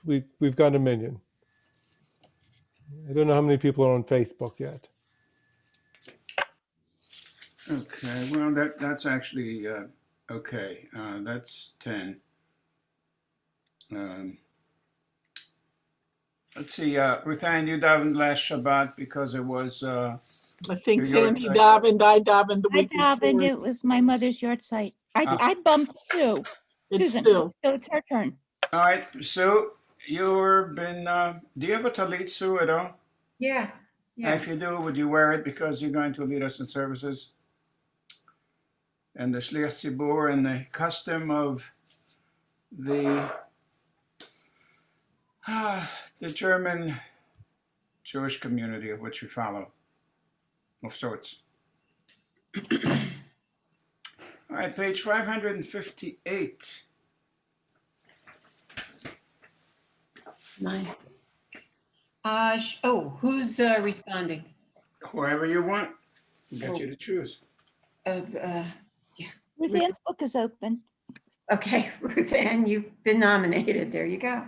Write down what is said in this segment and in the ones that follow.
we've got 1 million. I don't know how many people are on Facebook yet. Okay, well, that's actually okay. That's 10. Let's see, Ruth Ann, you davened last Shabbat because it was. I think Your Sandy yard davened, I davened the I week davened. before. It was my mother's yard site. I bumped Sue. It's Susan, Sue. so it's her turn. All right, Sue, you've been. Do you have a talit, Sue, at all? Yeah. If you do, would you wear it because you're going to lead us in services? And the Shliach Tzibur and the custom of the German Jewish community of which we follow, of sorts. All right, page 558. Mine. Who's responding? Whoever you want, we'll get you to choose. Ruth Ann's book is open. Okay, Ruth Ann, you've been nominated. There you go.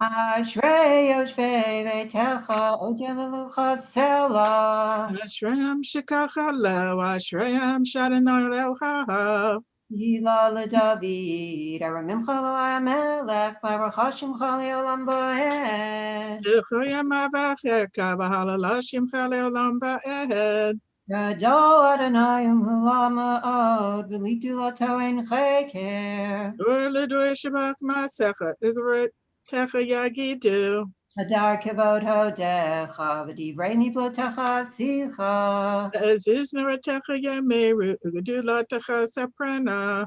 Ashrei yoshvei ve'techa od yelelucha sela. Ashrayam shikacha lo, Ashrayam shadanai lecha. Hila leDavid, aramimcha lo amelech, v'arachashimcha leolam bo'ed. Yechoyam avacheka, v'halalashim chaleolam va'ed. Gadol Adonai umhulama od, v'litu latoen cheker. Urlidu shabak masecha, ugret techa yagidu. Hadar kavod hodecha, v'divrei nivlotecha sicha. Aziz naratecha yameru, ugedula techa saprana.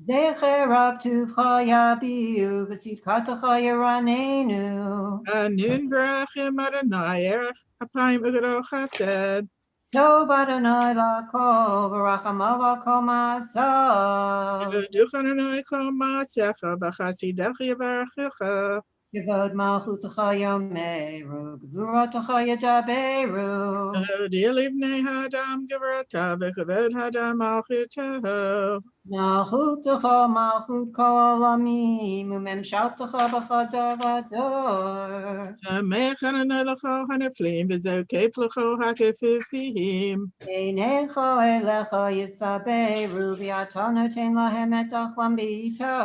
Zecher av tuvcha yabiu, v'sidkatecha yaranenu. Anun brachim Adonai, erech apayim ugedol chesed. Tov Adonai lakol, v'rachamav al kol ma'asav. Duchananai kol masecha, v'chasidecha yavarechecha. Kavod malchutecha yomeru, gvuratecha yadaberu. Dilivnei hadam gevrata, v'chavod hadam alchutaho. Malchutecha malchut kol olamim, u'memshaltecha b'chador v'ador. Samechananai l'chol haneflim, v'zokep l'chol hakefufim. Einecho elecha yisaberu, v'ata noten lahem et achlam b'ito.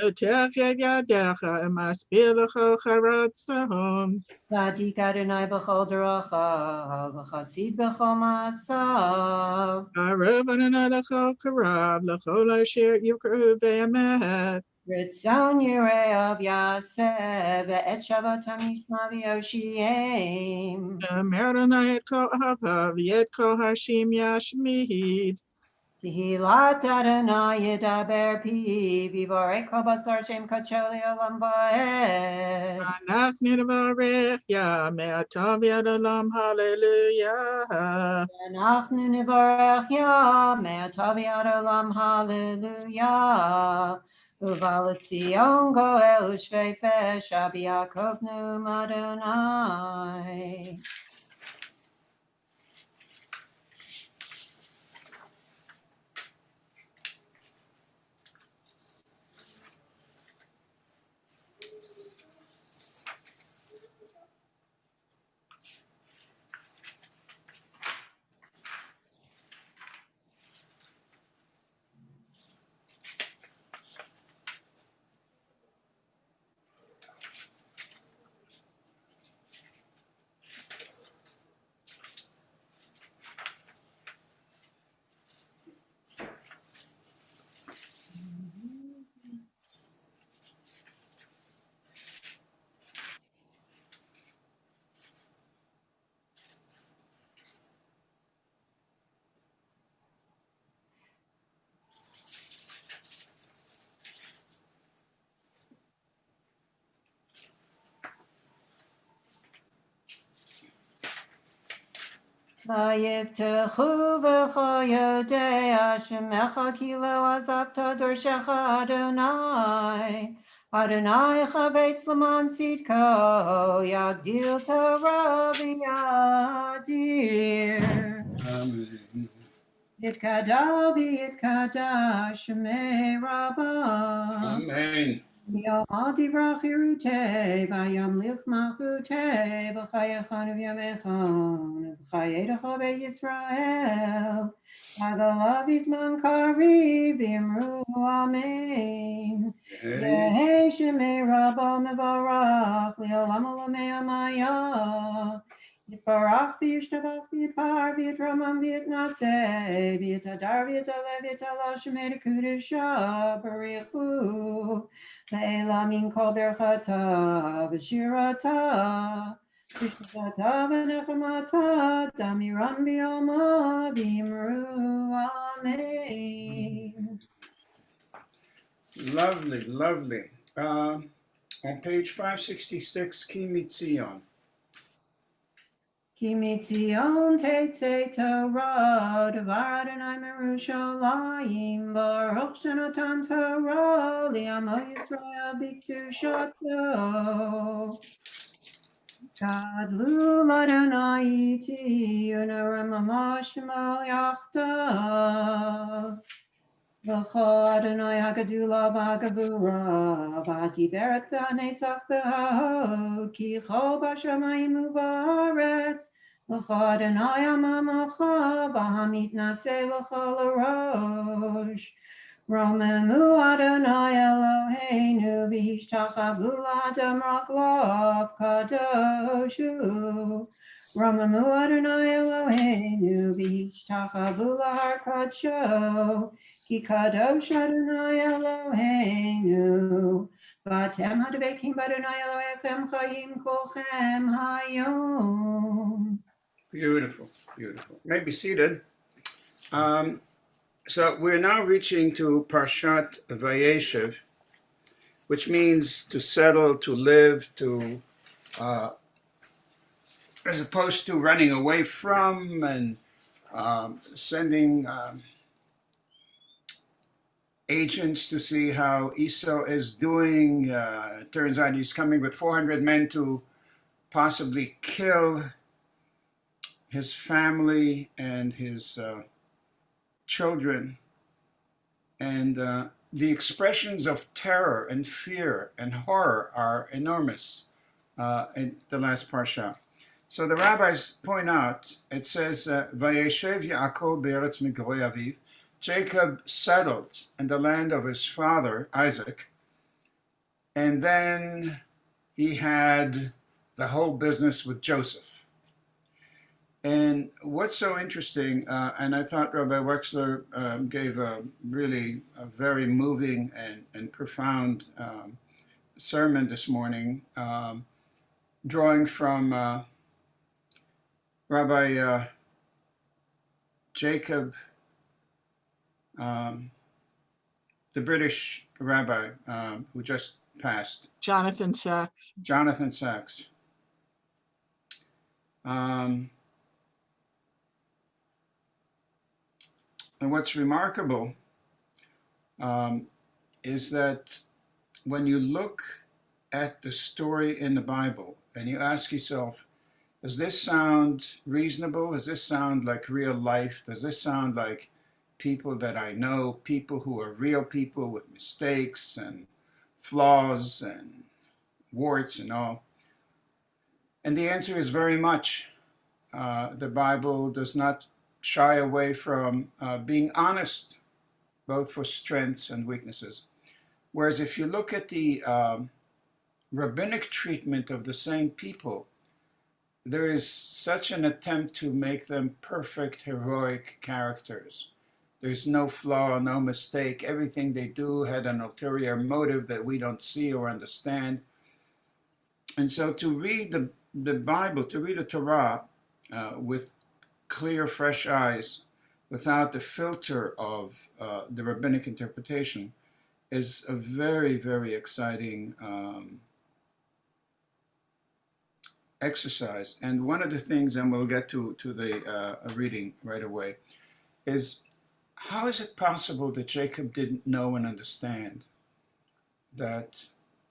Otech yad yadecha, emaspir l'chol charatzahom. Tzadik Adonai b'chol derachav, v'chasid b'chol ma'asav. Arov Adonai l'chol karav, l'chol asher yukru v'emet. Ritzon yireav yaseh, ve'et shavatam yishma v'yoshiem. Amer Adonai et kol ahavav, yet kol hashim yashmid. Tehilat Adonai yedaber pi, v'vorech kol basar shem kachol le'olam va'ed. Anak nirvarech ya, me'atav yad olam, hallelujah. Anachnu nivarech ya, me'atav yad olam, hallelujah. Uvalet Zion goel u'shvei fesh, Abi Yaakov num Adonai. Vayiftechu v'cha yodei Hashemecha ki lo azavta dorshecha Adonai. Adonai chavetz l'man tzidko, yagdil Torah v'yadir. Amen. Yitkadav v'yitkadash shemei Rabbah. Amen. Yom Adivrach Yerute, Vayam Lich Machute, B'chayachon V'yamechon, B'chayedecha Yisrael, Agalav Yizman Kari, V'yamru Amen. Yehi Shemei Rabba Mevarach, Li'olam Olamei Amaya, Yitbarach v'yishtabach v'yitpar v'yitramam v'yitnaseh, v'yitadar v'yitalev v'yitala Shemei Kudesha, Barichu, Leila min kol berchata v'shirata v'shkata v'nechamata damiran b'yoma v'imru amen. Lovely, lovely. On page 566, Ki Mitzion. Ki mitzion tetzei Torah devar Adonai merushalayim baruch shenatan Torah li'amo Yisrael b'kedushato. Gadlu Adonai iti unarim amashmo yachtav. V'cho Adonai hagadula v'hagavura v'hativeret v'hanetzach v'hahod ki cho b'shamayim u'ba'aretz v'cho Adonai amamacha v'hamitnaseh l'chol harosh. Romemu Adonai Eloheinu v'hishtachavu l'adam raklav kadoshu. Romemu Adonai Eloheinu v'hishtachavu l'har kadsho. Ki kadosh Adonai Eloheinu. V'atem hadvekim b'Adonai Elohechem chayim kolchem hayom. Beautiful, beautiful. You may be seated. So we're now reaching to Parshat Vayeshev, which means to settle, to live, to, as opposed to running away from and sending agents to see how Esau is doing. It turns out he's coming with 400 men to possibly kill his family and his children. And the expressions of terror and fear and horror are enormous in the last parsha. So the rabbis point out, it says, Vayeshev Yaakov be'eretz migroi aviv. Jacob settled in the land of his father, Isaac, and then he had the whole business with Joseph. And what's so interesting, and I thought Rabbi Wexler gave a very moving and profound sermon this morning, drawing from Rabbi Jacob, the British rabbi who just passed. Jonathan Sachs. Jonathan Sachs. And what's remarkable is that when you look at the story in the Bible and you ask yourself, does this sound reasonable? Does this sound like real life? Does this sound like people that I know, people who are real people with mistakes and flaws and warts and all? And the answer is very much. The Bible does not shy away from being honest, both for strengths and weaknesses. Whereas if you look at the rabbinic treatment of the same people, there is such an attempt to make them perfect, heroic characters. There's no flaw, no mistake. Everything they do had an ulterior motive that we don't see or understand. And so to read the Bible, to read the Torah with clear, fresh eyes, without the filter of the rabbinic interpretation, is a very, very exciting exercise. And one of the things, and we'll get to the reading right away, is how is it possible that Jacob didn't know and understand that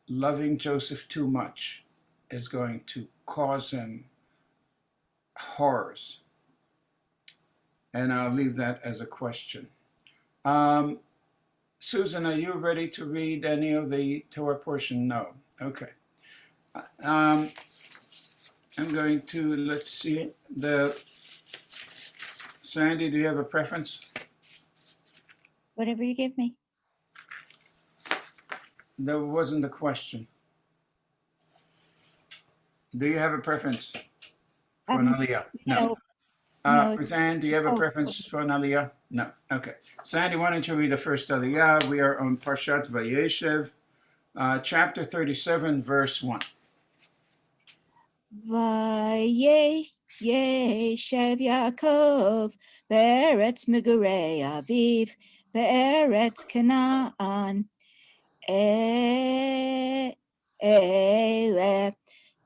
loving Joseph too much is going to cause him horrors? And I'll leave that as a question. Susan, are you ready to read any of the Torah portion? No. Okay. I'm going to, let's see, Sandy, do you have a preference? Whatever you give me. That wasn't the question. Do you have a preference for an aliyah? No. no, Ruthann, do you have a preference for an aliyah? No. Okay. Sandy, why don't you read the first aliyah? We are on Parshat Vayeshev, chapter 37, verse 1. Yeshev Yaakov be'eretz Megurei Aviv be'eretz Canaan Ele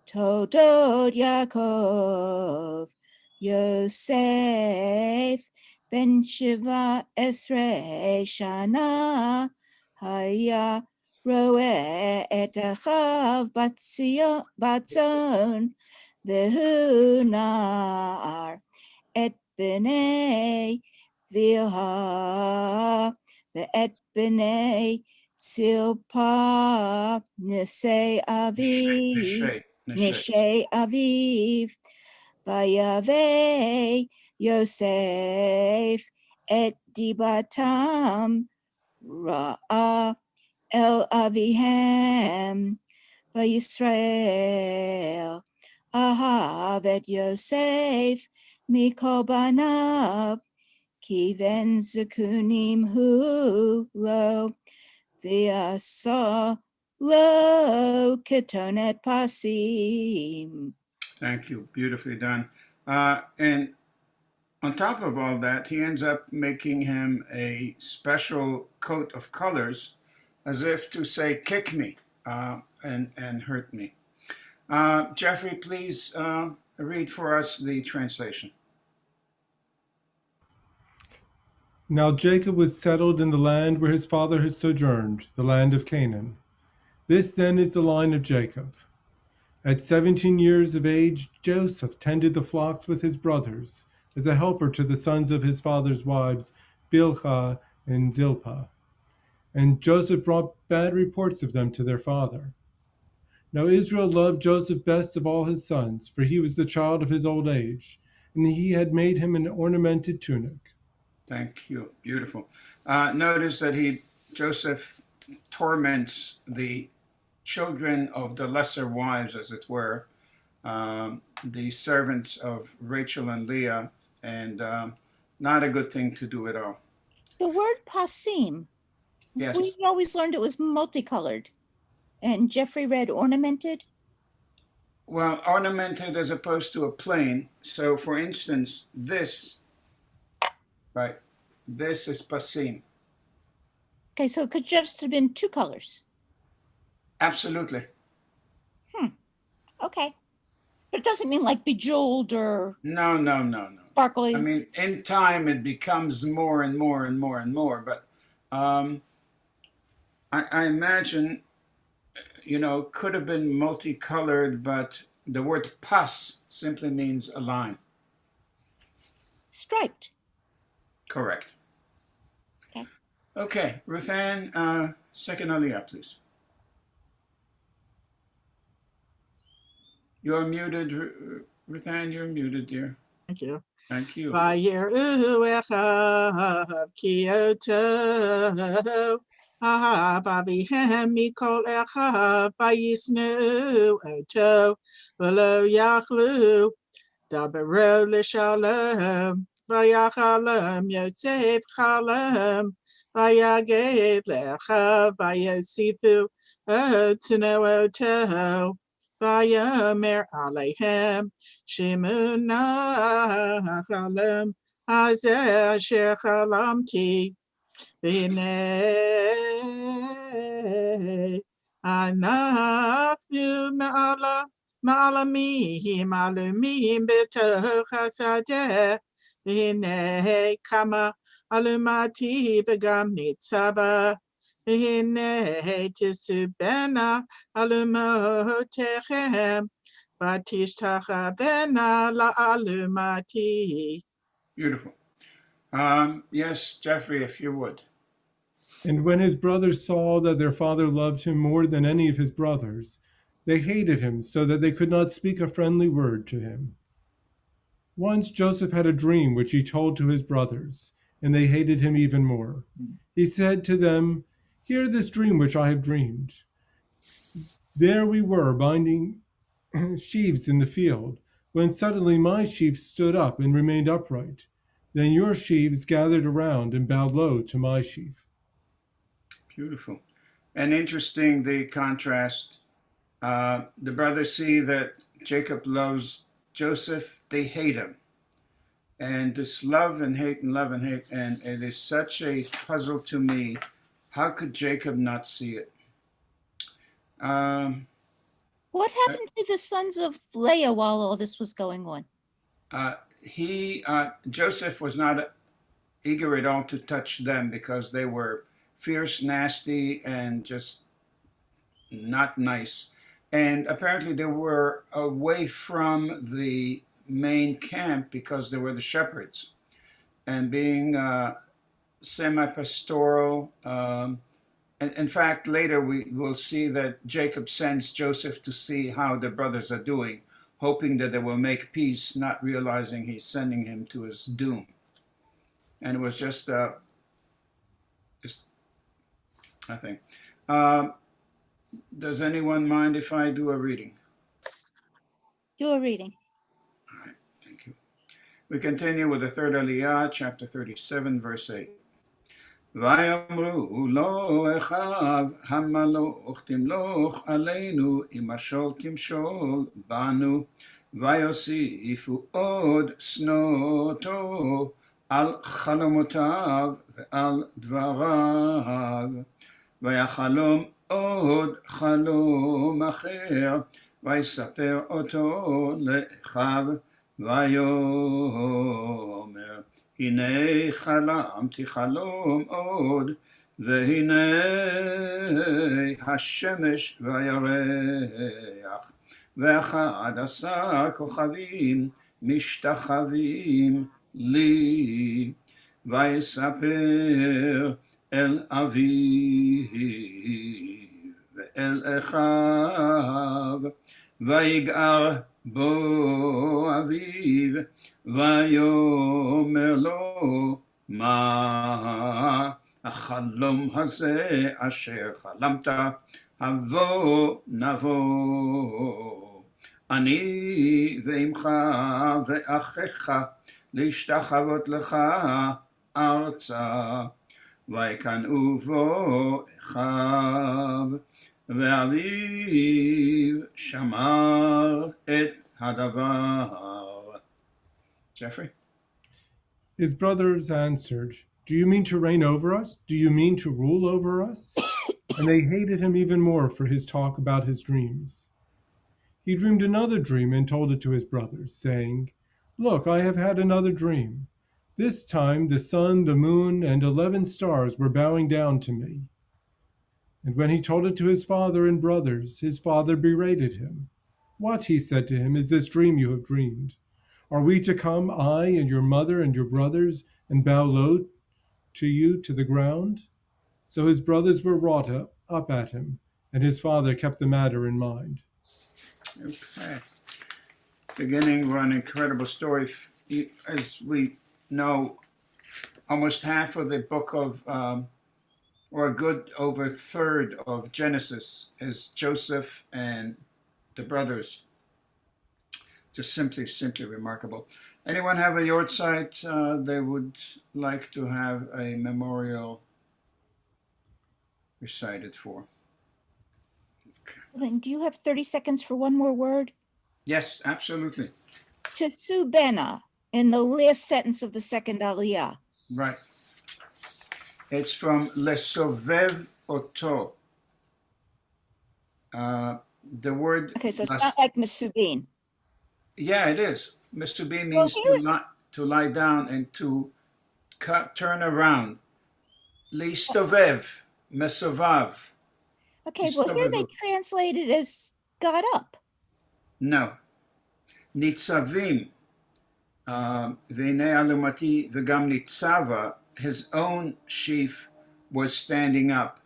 Todot Yaakov Yosef ben Shiva Esrei Shana Haya Roe et Achav Batzon Vehu Nar et Bnei Vilha Ve'et Bnei Silpa Nisei Aviv Nishei Aviv Vayave Yosef et Dibatam Ra'a El Avihem Vayisrael Ahav et Yosef Mikol Banav Kiven Zukunim Hu Lo Vyasa Lo Ketonet Pasim. Thank you. Beautifully done. And on top of all that, he ends up making him a special coat of colors as if to say, kick me and hurt me. Jeffrey, please read for us the translation. Now Jacob was settled in the land where his father had sojourned, the land of Canaan. This then is the line of Jacob. At 17 years of age, Joseph tended the flocks with his brothers, as a helper to the sons of his father's wives, Bilhah and Zilpah. And Joseph brought bad reports of them to their father. Now Israel loved Joseph best of all his sons, for he was the child of his old age, and he had made him an ornamented tunic. Thank you. Beautiful. Notice that Joseph torments the children of the lesser wives, as it were, the servants of Rachel and Leah, and not a good thing to do at all. The word pasim, Yes. we always learned it was multicolored. And Jeffrey read ornamented? Well, ornamented as opposed to a plain. So, for instance, this, right, this is pasim. Okay, so it could just have been two colors. Absolutely. Okay. But it doesn't mean like bejeweled or No. sparkly. I mean, in time, it becomes more and more and more and more. But I imagine, could have been multicolored, but the word pas simply means a line. Striped. Correct. Okay. Okay, Ruthann, second aliyah, please. You're muted, Ruthann, you're muted, dear. Thank you. Thank you. Vayeru echav ki oto ahav avihem mikol echav vayisnu oto v'lo yachlu dabero l'shalom vayachalom Yosef chalom vayaged lechav vayosifu otno oto Vayomer Aleichem Shimuna Chalem Hazeh Asher Chalamti V'nei Anachnu Ma'alamim Alumim B'toch HaSadeh V'nei Kama Alumati V'gam Nitzaba V'hine tisubena alumotechem v'tishtachabena la'alumati. Beautiful. Yes, Jeffrey, if you would. And when his brothers saw that their father loved him more than any of his brothers, they hated him so that they could not speak a friendly word to him. Once Joseph had a dream which he told to his brothers, and they hated him even more. He said to them, "Hear this dream which I have dreamed. There we were binding sheaves in the field, when suddenly my sheaf stood up and remained upright. Then your sheaves gathered around and bowed low to my sheaf." Beautiful. And interesting, the contrast. The brothers see that Jacob loves Joseph, they hate him. And this love and hate and love and hate, and it is such a puzzle to me. How could Jacob not see it? What happened to the sons of Leah while all this was going on? Joseph was not eager at all to touch them because they were fierce, nasty, and just not nice. And apparently they were away from the main camp because they were the shepherds. And being semi-pastoral, in fact, later we will see that Jacob sends Joseph to see how the brothers are doing, hoping that they will make peace, not realizing he's sending him to his doom. And it was just I think. Does anyone mind if I do a reading? Do a reading. All right, thank you. We continue with the third Aliyah, chapter 37, verse 8. ויאמרו לו אחיו המלוך תמלוך עלינו אם משול תמשול בנו ויוסיפו עוד שנאתו על חלומותיו ועל דבריו ויחלום עוד חלום אחר ויספר אותו לאחיו ויאמר הנה חלמתי חלום עוד, והנה השמש והירח, ו11 כוכבים משתחווים לי, ויספר אל אביו ואל אחיו, ויגער בו אביו, ויאמר לו מה החלום הזה אשר חלמת, הבוא נבוא אני ועמך ואחיך להשתחוות לך ארצה, ויקנאו בו אחיו ואביו שמר את הדבר. Jeffrey? His brothers answered, "Do you mean to reign over us? Do you mean to rule over us?" And they hated him even more for his talk about his dreams. He dreamed another dream and told it to his brothers, saying, "Look, I have had another dream. This time the sun, the moon, and 11 stars were bowing down to me." And when he told it to his father and brothers, his father berated him. "What," he said to him, "is this dream you have dreamed? Are we to come, I and your mother and your brothers, and bow low to you to the ground?" So his brothers were wrought up at him, and his father kept the matter in mind. Okay. Beginning, we're an incredible story. As we know, almost half of the book of, or a good over third of Genesis is Joseph and the brothers. Just simply remarkable. Anyone have a yahrzeit they would like to have a memorial recited for? Okay. Then do you have 30 seconds for one more word? Yes, absolutely. Tsubena, in the last sentence of the second Aliyah. Right. It's from Lesovev Oto. The word. Okay, so it's not like Masubin. Yeah, it is. Mr. B means to lie down and to turn around. Listovev, mesovav. Okay, well here they translate it as got up. No. Nitzavim. V'nei alumati v'gam nitzava. His own sheaf was standing up.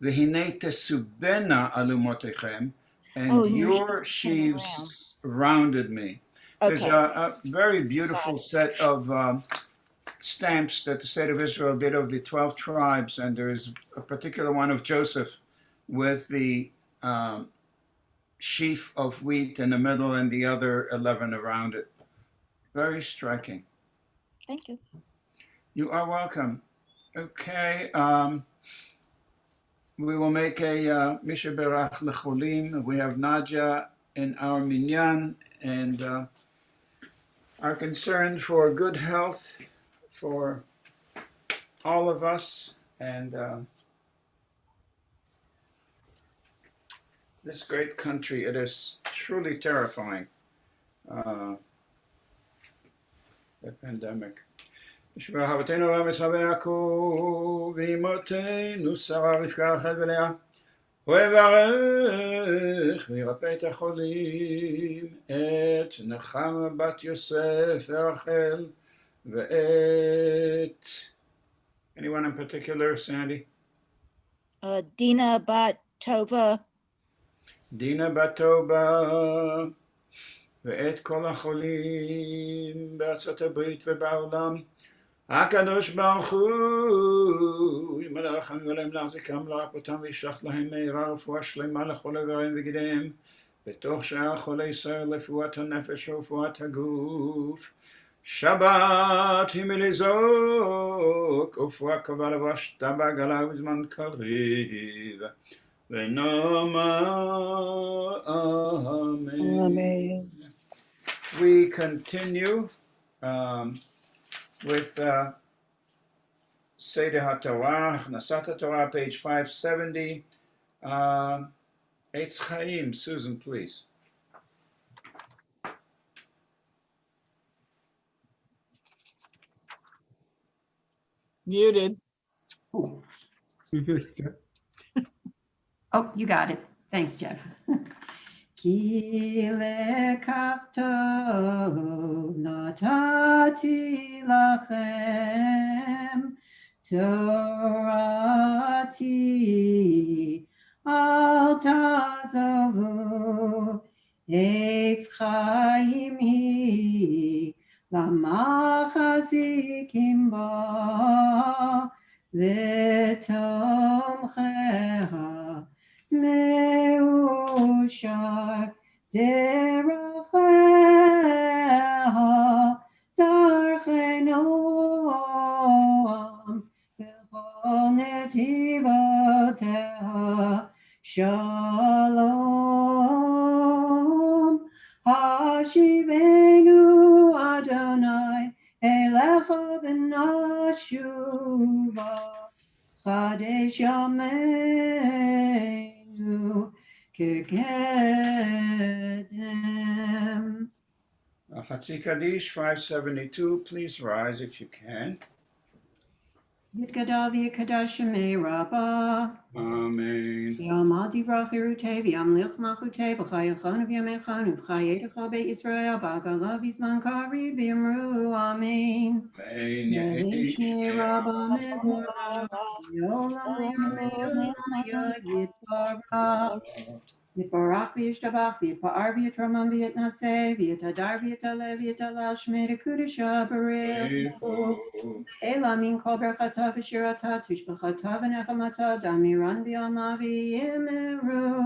V'hinei tesubena alumotechem, and Oh, and your your sheaves rounded me. There's Okay. a very beautiful set of stamps that the state of Israel did of the 12 tribes, and there is a particular one of Joseph with the sheaf of wheat in the middle and the other 11 around it. Very striking. Thank you. You are welcome. Okay, we will make a Misha Berach Lecholim. We have Nadia in our Minyan and are concerned for good health for all of us, and this great country. It is truly terrifying, the pandemic. משפחתנו ומשחק ואימותינו שרה רבקה אחת ולאה ויברך וירפא את החולים את נחמה בת יוסף ורחל ואת anyone in particular, Sandy? Dina Bat Tova. דינה בת טובה ואת כל החולים בארצות הברית ובעולם. הקדוש ברוך הוא ימלא רחמים עליהם להחזיקם לרפאותם וישלח להם מהרה רפואה שלמה לכל איבריהם וגידיהם בתוך שאר חולי ישראל רפואת הנפש ורפואת הגוף. שבת היא מלזעוק ורפואה קרובה לבוא שתה בעגלה ובזמן קריב ונאמר אמן. Amen. We continue with Seder HaTorah, Nasat HaTorah, page 570. Eitz Chaim, Susan, please. Muted. You fixed it. Oh, you got it. Thanks, Jeff. כי לקח טוב נתתי לכם תורתי אל תעזבו עץ חיים היא למחזיקים בה ותומכיה מאושר דרכיה דרכי נועם בכל נתיבותיה שלום השיבנו אדוני אליך ונשובה חדש ימינו כקדם. Hatzi Kaddish 572, please rise if you can. יתגדל ויקדש שמי רבה. Amen. ויעמד דברך חירותי וימליך מלכותי בחייכון ובימיכון ובחייך בישראל בעגלה בזמן קריב ויאמרו אמן. שמי רבה מגורם יעולם יתברך יתברך וישתבח ויתפאר ויתרומם ויתנשא ויתהדר ויתעלה ויתהלל שמי לקודשא בריך אלא מן כל ברכתה ושירתה תשבחתה ונחמתה דמירן בימה ויאמרו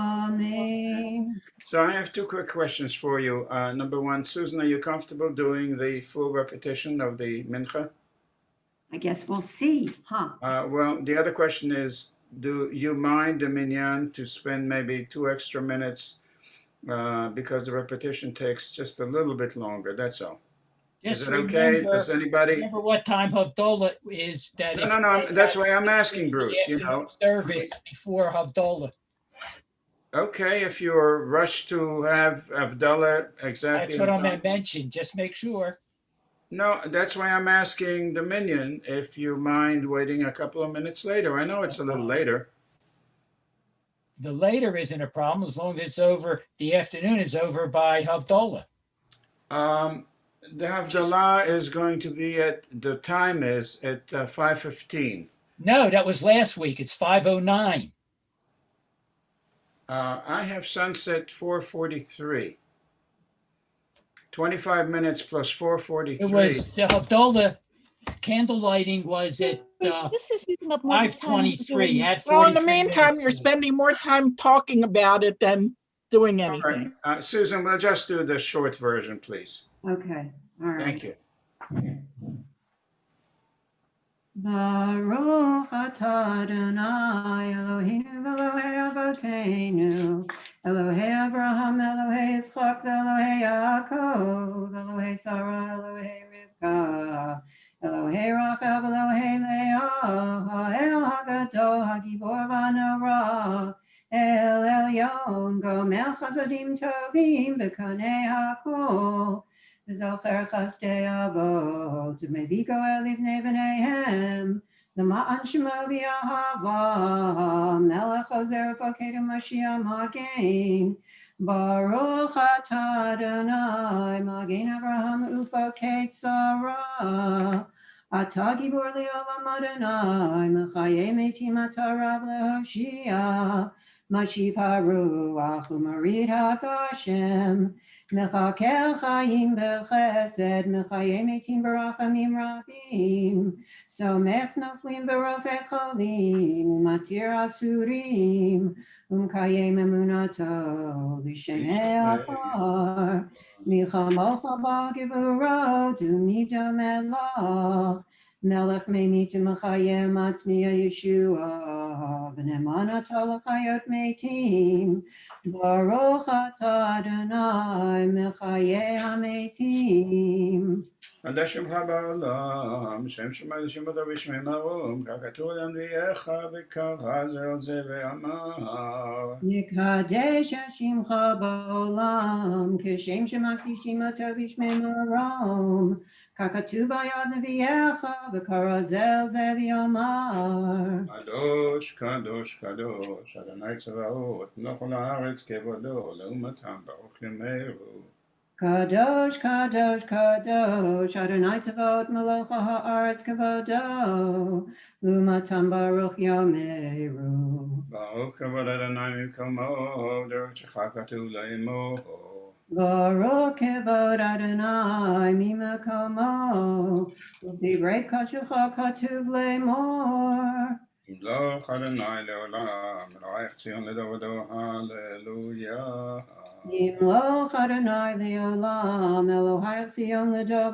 Amen. So I have two quick questions for you. Number one, Susan, are you comfortable doing the full repetition of the Minhah? I guess we'll see, huh? Well, the other question is, do you mind the minyan to spend maybe 2 extra minutes because the repetition takes just a little bit longer? That's all. Is Just it okay? remember, Does anybody? remember what time Havdalah is. That No, no, no. That's why I'm asking, Bruce. You know, service before Havdalah. okay, if you're rushed to have Avdallah exactly. That's what I mentioned. Just make sure. No, that's why I'm asking the minyan if you mind waiting a couple of minutes later. I know it's a little later. The later isn't a problem as long as it's over. The afternoon is over by Havdalah. The Havdalah is going to be the time is at 5:15. No, that was last week. It's 5:09. I have sunset 4:43. 25 minutes plus It 4:43. was, the Havdalah candle lighting was at This is using up more time. 5:23. At Well, in the 43 meantime, you're minutes. spending more time talking about it than doing All right. anything. Susan, we'll just do the short version, please. Okay, all right. Thank you. Baruch atah Adonai Eloheinu v'Elohei Avotenu Elohei Avraham Elohei Yitzchak v'Elohei Yaakov Elohei Sarah Elohei Rivka Elohei Rachel Elohei Leah Ha'el Hagadol Hagibor v'Hanora El Elyon Gomel Chazodim Tovim v'Kanei HaKol Zocher chastei avot, mevigo el livnei b'neihem, l'ma'an shemo b'yahava, melech ozer ufokedu Mashiach magen, Baruch atah Adonai, magen Avraham ufoked Sarah, atah gibor le'olam Adonai, mechayei metim atah rav lehoshia, mashiv haruach u'marid ha'gashem, Mechakel chayim b'chesed, mechayim etim barachamim rabim, somech noflim b'rofei cholim, umatir asurim, umkayim emunato, l'shenei afar, michamocha b'gevurot, umidam elach, melech meimit umachayim atzmiya Yeshua, v'nemanato l'chayot meitim, Baruch atah Adonai mechayei hametim. Adashem Habalam, Shem Shemad Shem Adav Shmei Marom, Kakatu Anviyecha v'Kara Zel Ze ve'Amar. Yikadesh Hashimcha ba'olam, kishem shemakdishim ato b'shmei marom, kakatu v'yad neviyecha v'kara zel ze v'yomar. Kadosh, Kadosh, Kadosh, Adonai Tzavaot, Melech ha'aretz kevodo, Leumatam Baruch Yameru. Kadosh, Kadosh, Kadosh, Adonai Tzavot Melech ha'aretz kavodo, Umatam Baruch Yameru. Baruch Kavod Adonai Mikomo, Derech Chakatu Le'imo. Baruch Kevod Adonai Mimakomo, U'divrei Kashucha Katuv Le'mor. Yimloch Adonai Le'olam, Melech Tzion Le'dodo, Hallelujah. Yimloch Adonai Le'olam, Elohai Tzion L'dor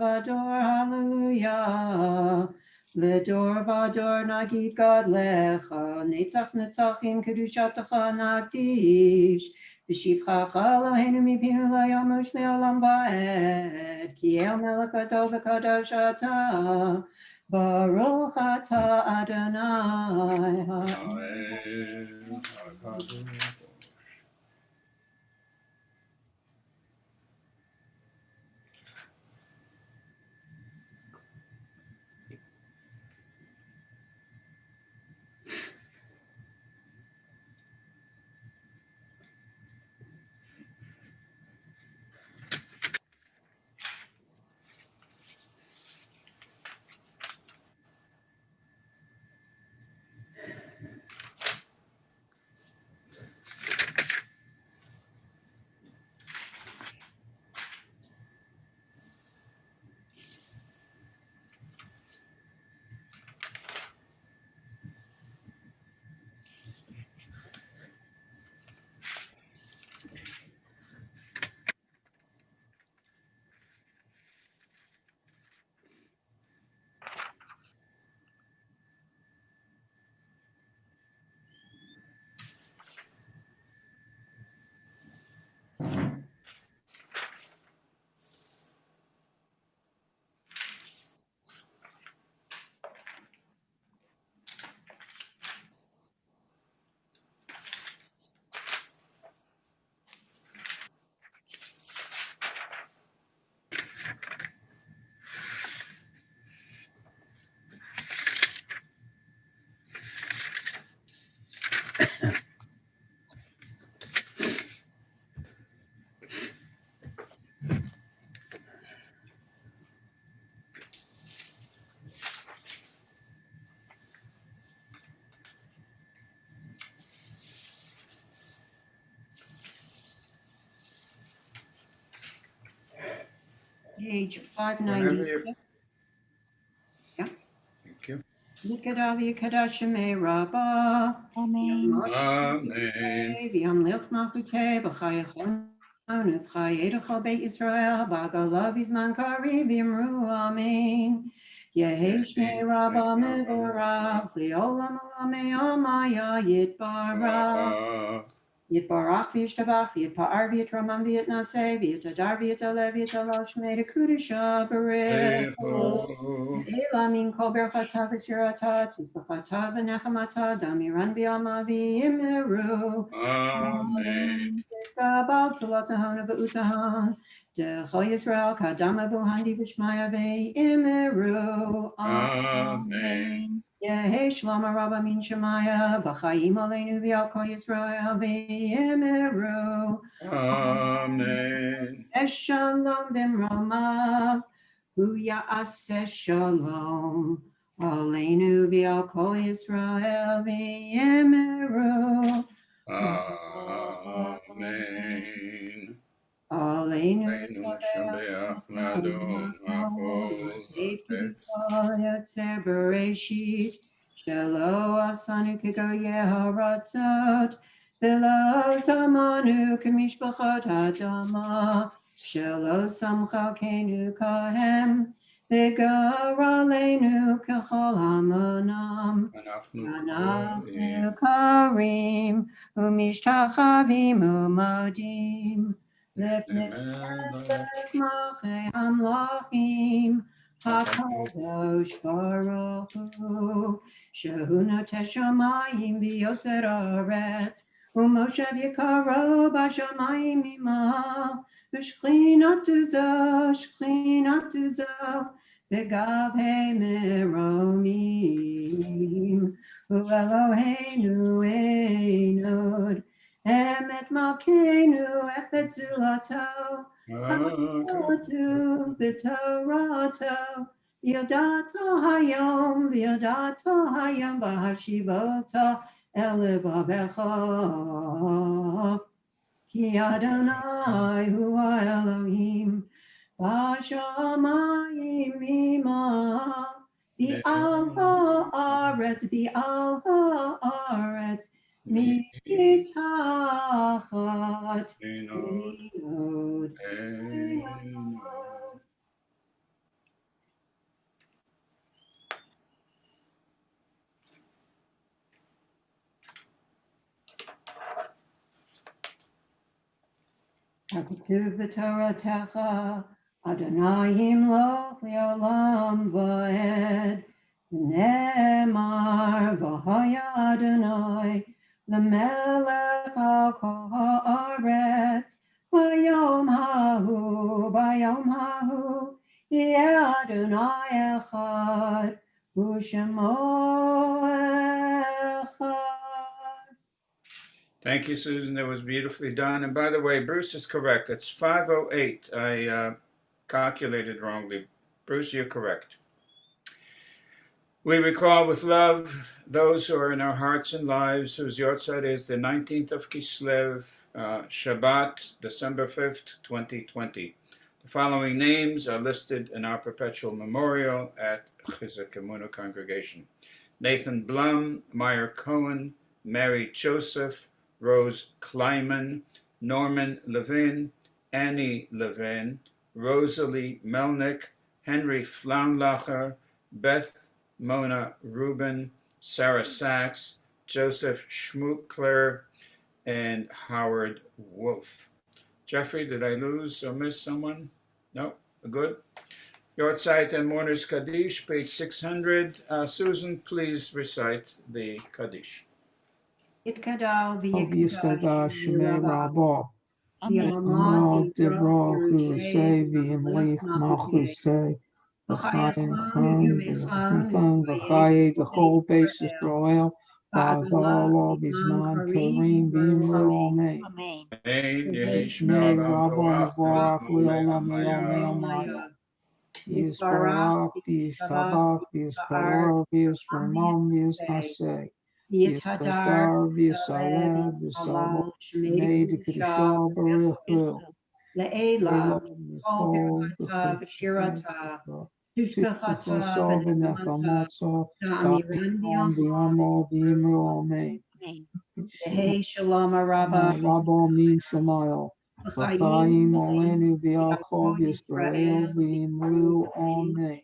Hallelujah. L'dor v'ador nagid God lecha, Netzach netzachim kedushatecha nagdish, V'shivchacha Eloheinu mipinu layamush le'olam va'ed, Ki el melech gadol v'kadosh atah, Baruch atah Adonai. Amen. Hakadosh. Page Whenever you- 596. Yeah. Thank you. Likadavi Kadashime Rabba. Amen. Amen. Viam Lich Makute, Bachayachon, Nufchayedacha Beit Israel, Bagalav Izman Kari, Vimru, Amen. Yeheshme Rabba Mevorach, Leolam Alame Amaya Yitbarach. Yitbarach v'yishtabach v'yitpa'ar v'yitramam v'yitnaseh v'yitadar v'yitalev v'yitalosh me'dekudesha barechu. Elamin kol berchata v'shirata tizbachata v'nechamata damiran b'yama v'yimeru. Amen. Kabal tzulatahana v'utahan decho Yisrael kadama v'uhandi v'shmaya v'yimeru. Amen. Yehi Shlama Rabba Min Shemaya, V'chaim Aleinu V'al Kol Yisrael V'yimeru. Amen. Shalom B'mromav, Hu Ya'aseh Shalom. Aleinu V'al Kol Yisrael V'yimeru. Amen. Aleinu Reinu Shambeach Ladon Hachol Date Hatet. Yotzer Bereshit Shelo Asanu Kigo Yeharatzot Velo Samanu Kamishpachot Adama Shelo Samcha Kenu Kahem Vigaralenu Kachol Hamonam Anachnu Anachnu Karim Umishtachavimu Modim Lifnei Malchei Amlachim HaKadosh Baruch Hu Shehu Noteh Shamayim V'Yoser Haaretz U'Moshev Yikaro B'Shamayim Imah V'Shchinatu Zo V'Gavhei Meromim U'Eloheinu Einod Emet Malkeinu Epet Zulato Ha'atu B'Torato V'Yodato Hayom V'Hashivota Elevavecha Ki Adonai Hu Elohim B'Shamayim Imah V'al ha'aretz Mitachat Einod. Hakatuv b'Torah techa Adonai yimloch li'olam va'ed V'nemar v'haya Adonai L'melech al kol ha'aretz Bayom hahu Yeh Adonai echad U'shemo echad. Thank you, Susan. That was beautifully done. And by the way, Bruce is correct. It's 5:08. I calculated wrongly. Bruce, you're correct. We recall with love those who are in our hearts and lives, whose yortzeit is the 19th of Kislev, Shabbat, December 5th, 2020. The following names are listed in our perpetual memorial at Chizuk Amuno Congregation: Nathan Blum, Meyer Cohen, Mary Joseph, Rose Kleiman, Norman Levin, Annie Levin, Rosalie Melnick, Henry Flaunlacher, Beth Mona Rubin, Sarah Sachs, Joseph Schmuckler, and Howard Wolf. Jeffrey, did I lose or miss someone? No? Good. Yortzeit and Mourners Kaddish, page 600. Susan, please recite the Kaddish. Yitkadal V'yiskadash Shemei Rabba. Amen. V'yamad Devrachu Sevi Imlich Malchusei. V'chayim Chon V'chayim the whole basis Roel. V'agala Bizman Kareem V'imru Amen. Amen. Amen. Yehi Shmei Shmei Rabba Mevorach Leolam Maya. Maya. Yisbarach V'yishtabach V'yispar V'yisramam V'yisnaseh. Yisbadar V'yisalev V'yisalo Shmei D'Kedusha Baruch Hu. Le'ela, Kol Birchata, V'Shirata, Tushkachata, V'Nechamata, Da'amiran B'Yamah, Amen. Le'hei Shalom Araba, Rabbanim Shemael. L'chaim Olenu V'Yakov Yisrael V'Imru Amen.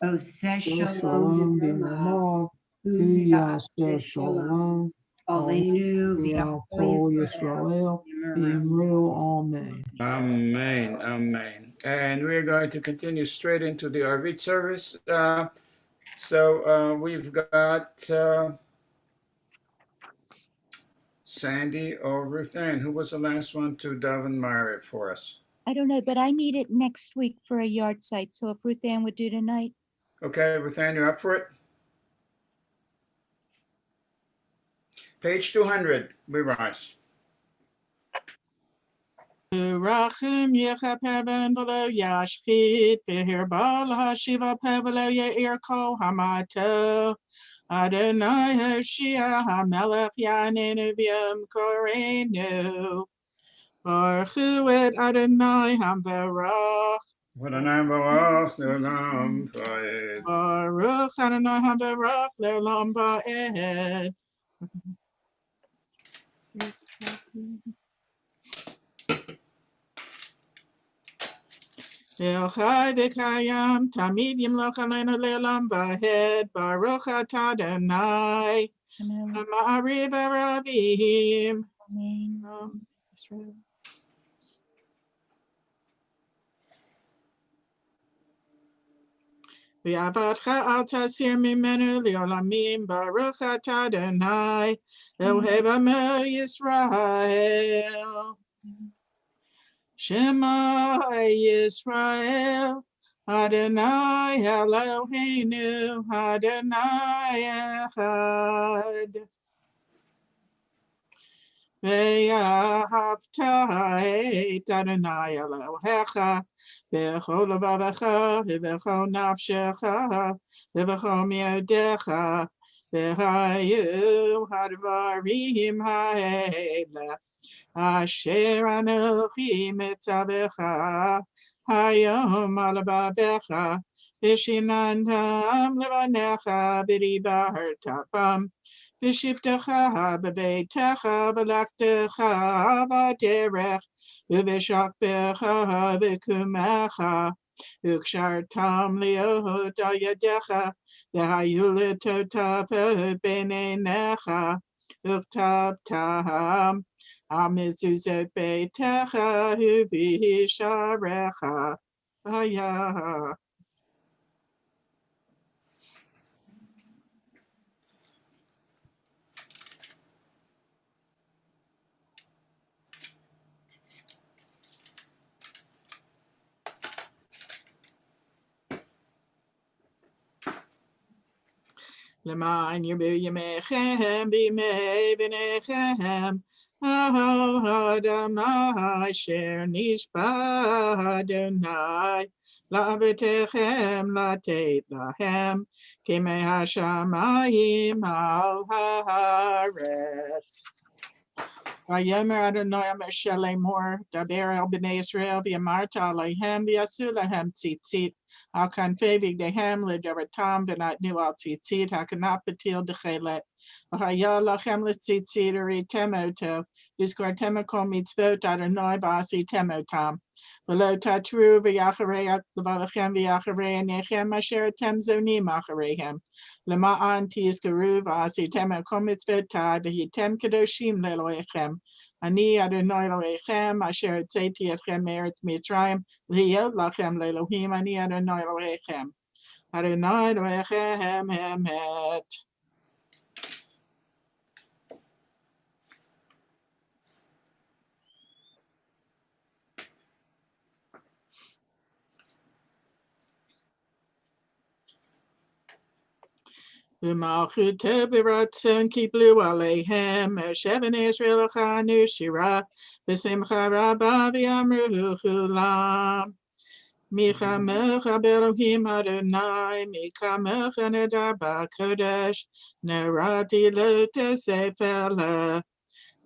Oseh Shalom Shalom B'Ramav, B'Namav. Yaseh Shalom, Shalom. Aleinu V'Yakov V'Yakov Yisrael Yisrael, V'Imru Amen. Amen. Amen. And we're going to continue straight into the Arvit service. So we've got Sandy or Ruth Ann. Who was the last one to daven Mari for us? I don't know, but I need it next week for a yard site. So if Ruth Ann would do tonight. Okay, Ruth Ann, you up for it? Page 200, we rise. Rachim Yechapeven below Yashchit, Behirbal Hashiva Pevelo Yair Ko Hamato, Adonai Hoshia Hamelech Yanenu B'Yom Korenu, Baruch et Adonai Hamvarach, Adonai Baruch Le'olam Va'ed. Baruch Adonai Hamvarach Le'olam Va'ed. El Chai V'Kayam Tamid Yimloch Aleinu Le'olam Va'ed, Baruch Atah Adonai Amen. Ma'ariv Aravim. Amen. Israel. V'avatcha al tasir mimenu li'olamim, Baruch atah Adonai Elohei Amo Yisrael. Shema Yisrael, Adonai Eloheinu, Adonai Echad. ואהבת את אדוני אלוהיך בכל לבבך ובכל נפשך ובכל מאודיך, והיו הדברים האלה אשר אנוכי מצווך היום על לבבך, ושיננתם לבניך ודיברת בם, בשבתך בביתך בלכתך בדרך ובשכבך בקומך, וקשרתם להיות על ידיך, והיו לטוטפות בין עיניך, וכתבתם על מזוזות ביתך ובשעריך. היה. למען ירבו ימיכם בימי בניכם, על האדמה אשר נשבע אדוני לאבותיכם לתת להם, כימי השמיים על הארץ. ויאמר אדוני משה לאמור, דבר אל בני ישראל ואמרת עליהם ויעשו להם ציצית על כנפי בגדיהם לדורתם, ונתנו על ציצית הכנף בטיל דחילת. והיה לכם לציצית וראיתם אותו, וזכרתם כל מצוות אדוני ועשיתם אותם. ולא תתרו ויחרי לבבכם ויחרי עיניכם אשר אתם זונים אחריהם, למען תזכרו ועשיתם כל מצוותיי והייתם קדושים לאלוהיכם. אני אדוני אלוהיכם אשר הוצאתי אתכם מארץ מצרים להיות לכם לאלוהים, אני אדוני אלוהיכם. אדוני אלוהיכם אמת. ומלכותו ברצון קיבלו עליהם, משה בני ישראל הכנו שירה בשמחה רבה ואמרו כולם, מי כמוך באלוהים אדוני, מי כמוך נדר בקודש, נראתי לא תוסף אלה.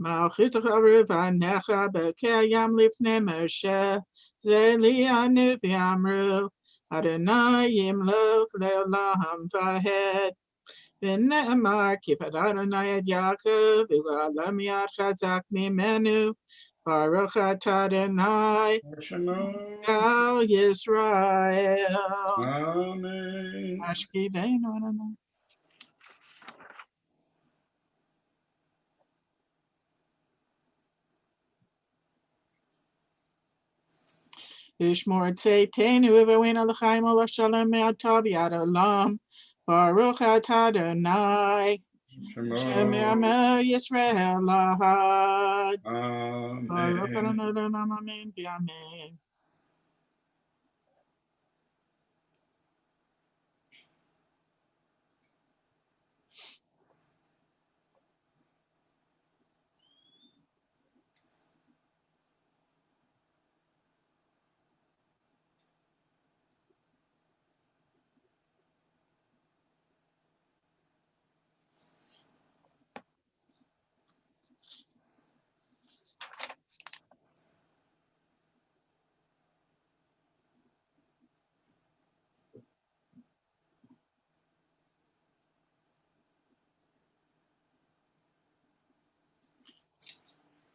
מלכותך ובניך בקיים לפני משה, זה לי ענו ואמרו, אדוני ימלוך לעולם ועד. ונאמר, כי פדה אדוני את יעקב, וגאלם יד חזק ממנו, ברוך אתה אדוני, Shalom. גאל ישראל. Amen. השכיבנו אדוני. ישמור צאתנו ובואנו לחיים ולשלום מעתה ועד עולם. ברוך אתה אדוני, שומר Shalom. עמו ישראל לעד. ברוך Amen. אדוני לעולם אמן ואמן.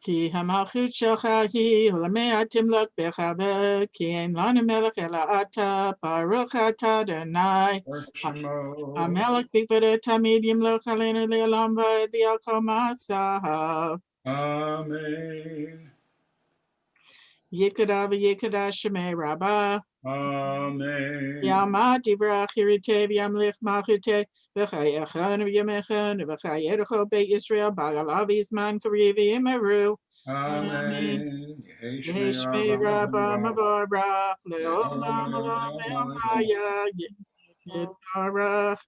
כי המלכות שלך היא ולמאה תמלוך בכבוד, כי אין לנו מלך אלא אתה, ברוך אתה אדוני. Shemo. המלך בכבודו תמיד ימלוך עלינו לעולם ועד על כל מעשיו. Amen. יקדש ויקדש שמי רבה. Amen. יעמד דברך חירותי וימליך מלכותי, וחייכון וימיכון, וחיי כל בית ישראל בגלה בזמן קריב ויאמרו. Amen. יהי שמי רבה מבורך לעולם עולם היה יתברך.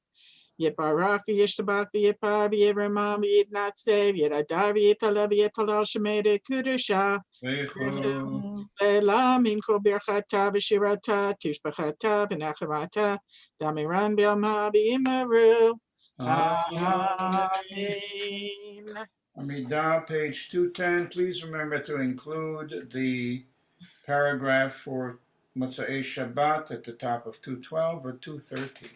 יתברך וישתבח ויתפאר וירומם ויתנצב יתהדר ויתעלה ויתהלל שמי לקודשה. לעולם עם כל ברכתה ושירתה תשבחתה ונחמתה דמירן בעלמא ויאמרו Amen. Amidah, page 210. Please remember to include the paragraph for Motzei Shabbat at the top of 212 or 213.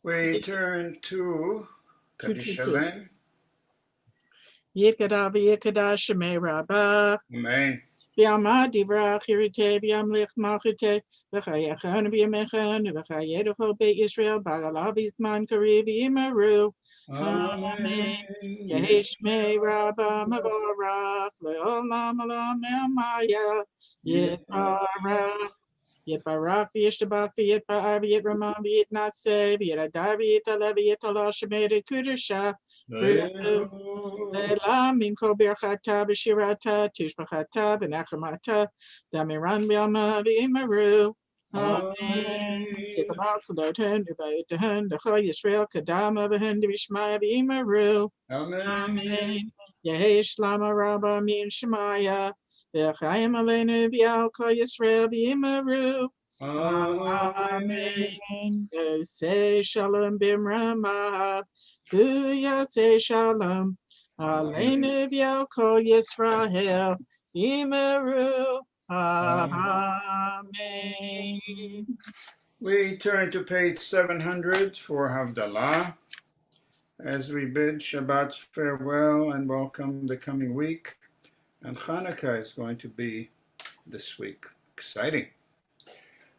We turn to Kaddish Shalem. Yikada v'yikada shemei rabah. Amen. V'yama divrach yirite v'yamlich malchute v'chayachan v'yamechan v'chayeducho be Israel bagalav izman kari v'imaru. Amen. Yehi shmei rabah mavorach le'olam olam elmaya yitbarach. Yitbarach v'yishtabach v'yitba'ar v'yitramah v'yitnaseh v'yitadar v'yitalev v'yitala shemei kudusha. Ela minko birchata b'shirata tishbachata b'nachemata damiran b'yama v'imaru. Amen. Yikamal sadoten v'ayitahen d'cha Yisrael kadama v'hen d'bishmaya v'imaru. Amen. Yehi shlama rabba min shemaya v'chayim aleinu v'yalka Yisrael v'imaru. Amen. Amen. Say shalom bimrama. Say shalom. Aleinu v'yalko Yisrael. Imeru. Amen. We turn to page 700 for Havdalah as we bid Shabbat farewell and welcome the coming week. And Hanukkah is going to be this week. Exciting.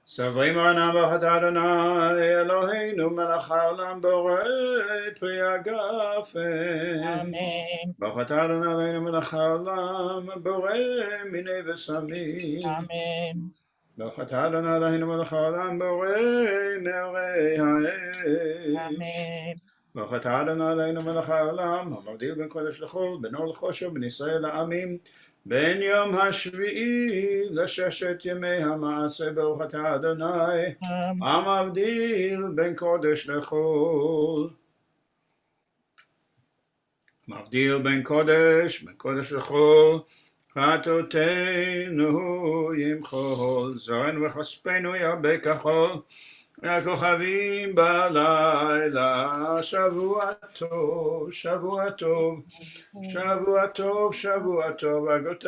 Savrim Anam B'Chat Adonai Eloheinu Melech Haolam Borei Pri Hagafen. Amen. B'Chat Adonai Eloheinu Melech Haolam Borei Minei V'Samim. Amen. B'Chat Adonai Eloheinu Melech Haolam Borei Me'orei Ha'esh. Amen. B'Chat Adonai Eloheinu Melech Haolam Hamavdil Ben Kodesh L'Chol Ben Or L'Choshev Ben Yisrael La'amim בין יום השביעי לששת ימי המעשה ברוכת אדוני המבדיל בין קודש לחול. מבדיל בין קודש לחול, חטאותינו ימחול, זרענו וכספנו ירבה כחול, הכוכבים בלילה. שבוע טוב, שבוע טוב, שבוע טוב, שבוע טוב, הגות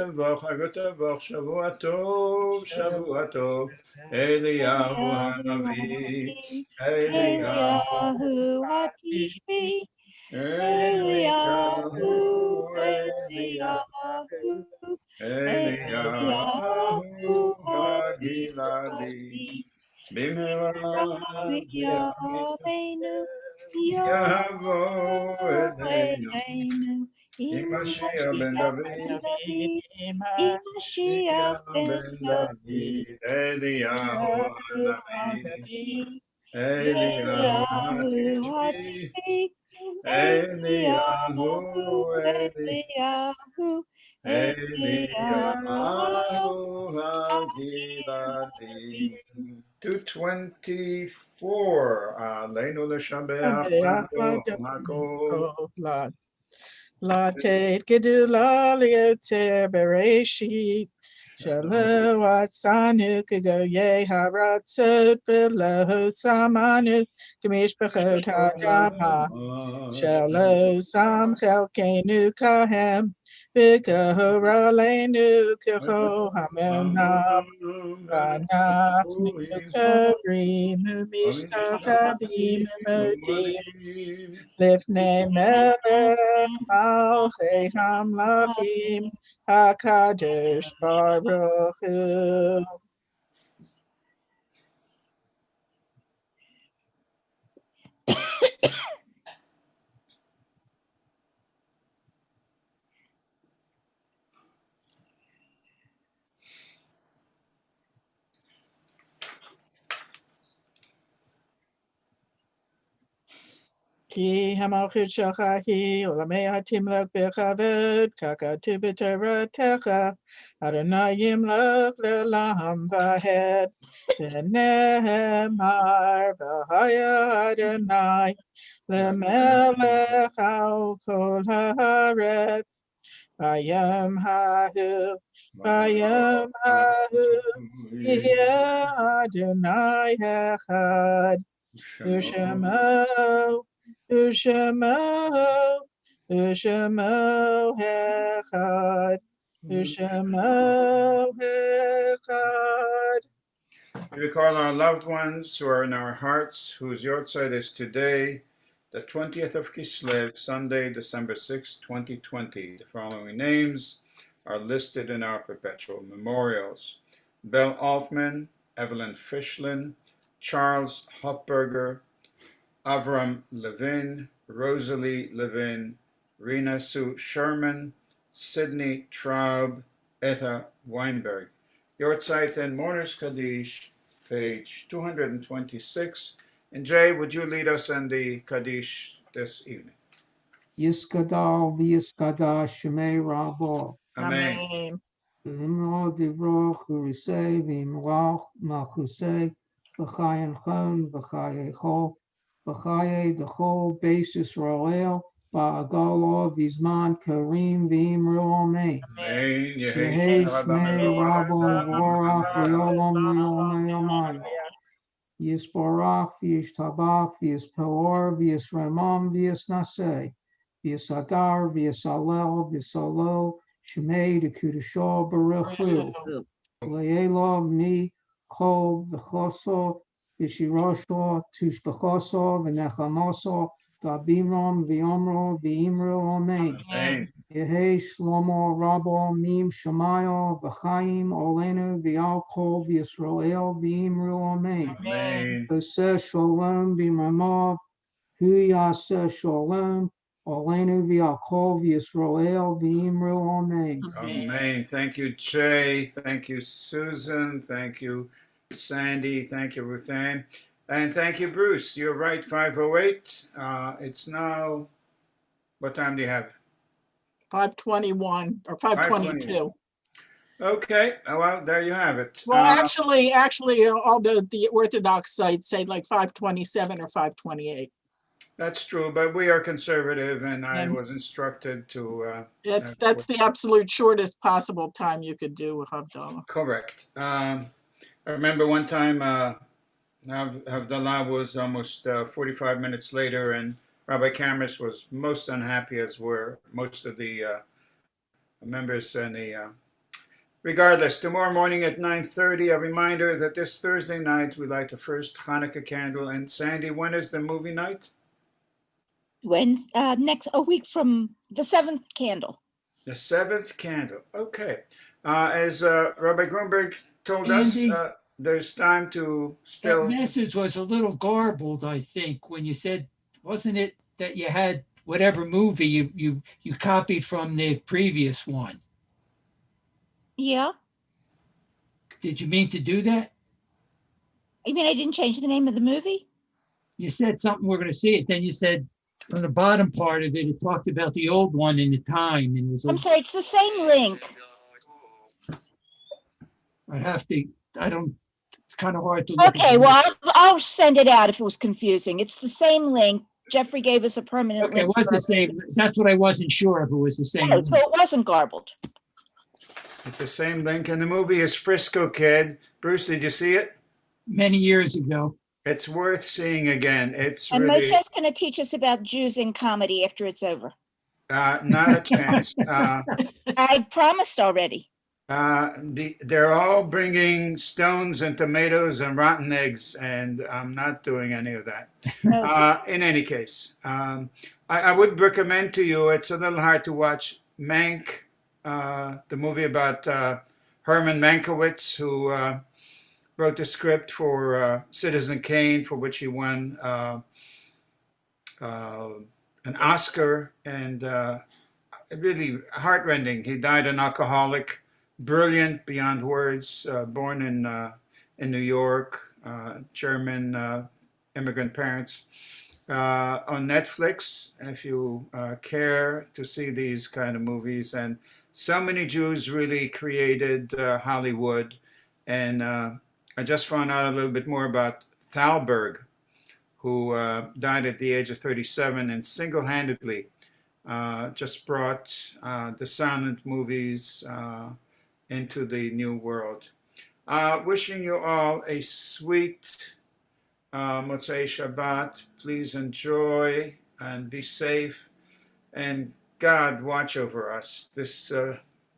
תבוך, שבוע טוב, שבוע טוב, אליהו הנביא, Eliyahu Hatishbi. Eliyahu, Eliyahu, Eliyahu הגלעדי, במהרה בימינו יבוא אלינו, אלינו עם עם משיח בן משיח דוד, בן דוד, עם משיח בן דוד, אליהו הנביא, אליהו אליהו התשבי, התשבי, אליהו, אליהו, אליהו הגלעדי. 224, עלינו לשבח ולאום הכל. La tet gedula liyote bereshit. Shalo asanu kigo ye haratzot v'lo samanu k'mishpachot hadama. Shalo sam chelkenu kahem v'kahoralenu k'cho hamemnam. V'anachnu kovrim u'mishtachavim u'modim. Lifnei melech malchei hamlachim hakadosh baruch hu. Ki hamalchut shelcha hi olamei hatimlech bechavod kakatu b'toratecha Adonai yimlech le'olam vahed v'nehemar v'haya Adonai le'melech al kol haaretz v'yom hahu yeh Adonai echad Ushamo, Ushamo, Ushamo Echad, Ushamo Echad. We recall our loved ones who are in our hearts, whose yortzeit is today, the 20th of Kislev, Sunday, December 6, 2020. The following names are listed in our perpetual memorials: Belle Altman, Evelyn Fishlin, Charles Hopberger, Avram Levin, Rosalie Levin, Rena Sue Sherman, Sidney Traub, Etta Weinberg. Yortzeit and Mourners Kaddish, page 226. And Jay, would you lead us in the Kaddish this evening? Yiskadal v'yiskada shemei rabo. Amen. Amen. V'imlo divro churisei v'imlach malchusei v'chayin chon v'chayecho v'chaye dechol beis Yisrael v'agalo v'zman karim v'imru amen. Amen. Yehi shmei rabo v'orach v'yolom v'yolom v'yomayim. Yisborach v'yishtabach v'yispelor v'yisramam v'yisnaseh v'yisadar v'yisalel v'yisalel shemei dekudusho baruch hu le'elov mi kol v'choso v'shirosho tushbechoso v'nechamoso v'abimrom v'yomro v'imru amen. Amen. Yehi shlomo rabo mim shemayo v'chaim olenu v'al kol v'Yisrael v'imru amen. Amen. Yaseh shalom b'mamav, hu yaseh shalom, olenu v'al kol v'Yisrael v'imru amen. Amen. Thank you, Jay. Thank you, Susan. Thank you, Sandy. Thank you, Ruth Ann. And thank you, Bruce. You're right, 5:08. It's now, what time do you have? 5:21 or 5:22. Okay, well, there you have it. Well, actually, all the Orthodox sites say like 5:27 or 5:28. That's true, but we are conservative, and I And- was instructed to. That's the absolute shortest possible time you could do with Havdalah. Correct. I remember one time Havdalah was almost 45 minutes later, and Rabbi Cameras was most unhappy, as were most of the members. And regardless, tomorrow morning at 9:30, a reminder that this Thursday night we light the first Hanukkah candle. And Sandy, when is the movie night? A week from the 7th candle. The 7th candle. Okay. As Rabbi Grunberg told Andy? us, there's time to That still. message was a little garbled, I think, when you said, wasn't it that you had whatever movie you copied from the previous one? Yeah. Did you mean to do that? I mean, I didn't change the name of the movie. You said something, we're going to see it. Then you said on the bottom part of it, it talked about the old one and the time. And it was, I'm sorry, it's the same link. it's kind of hard to look Okay, at. well, I'll send it out if it was confusing. It's the same link. Jeffrey gave us a permanent Okay, it link. was the same. That's what I wasn't sure if it was the same. Oh, so it wasn't garbled. It's the same link, and the movie is Frisco Kid. Bruce, did you see it? Many years ago. It's worth seeing again. It's And really Moshe's going to teach us about Jews in comedy after it's over. not a chance. I promised already. They're all bringing stones and tomatoes and rotten eggs, and I'm not doing any of that. In any case, I would recommend to you, it's a little hard to watch, Mank, the movie about Herman Mankiewicz, who wrote the script for Citizen Kane, for which he won an Oscar, and really heartrending. He died an alcoholic, brilliant beyond words, born in New York, German immigrant parents. On Netflix, if you care to see these kind of movies. And so many Jews really created Hollywood. And I just found out a little bit more about Thalberg, who died at the age of 37 and single-handedly just brought the silent movies into the new world. Wishing you all a sweet Motzei Shabbat. Please enjoy and be safe. And God, watch over us. This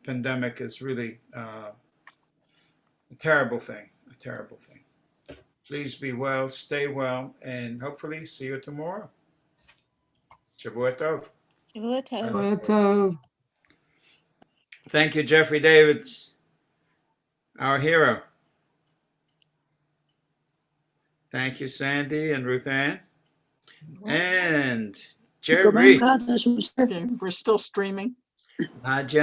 pandemic is really a terrible thing, a terrible thing. Please be well, stay well, and hopefully see you tomorrow. Shavua Tov. Shavua Tov. Tov. Thank you, Jeffrey Davids, our hero. Thank you, Sandy and Ruth Ann. And Jerry. Okay, we're still streaming. Nadia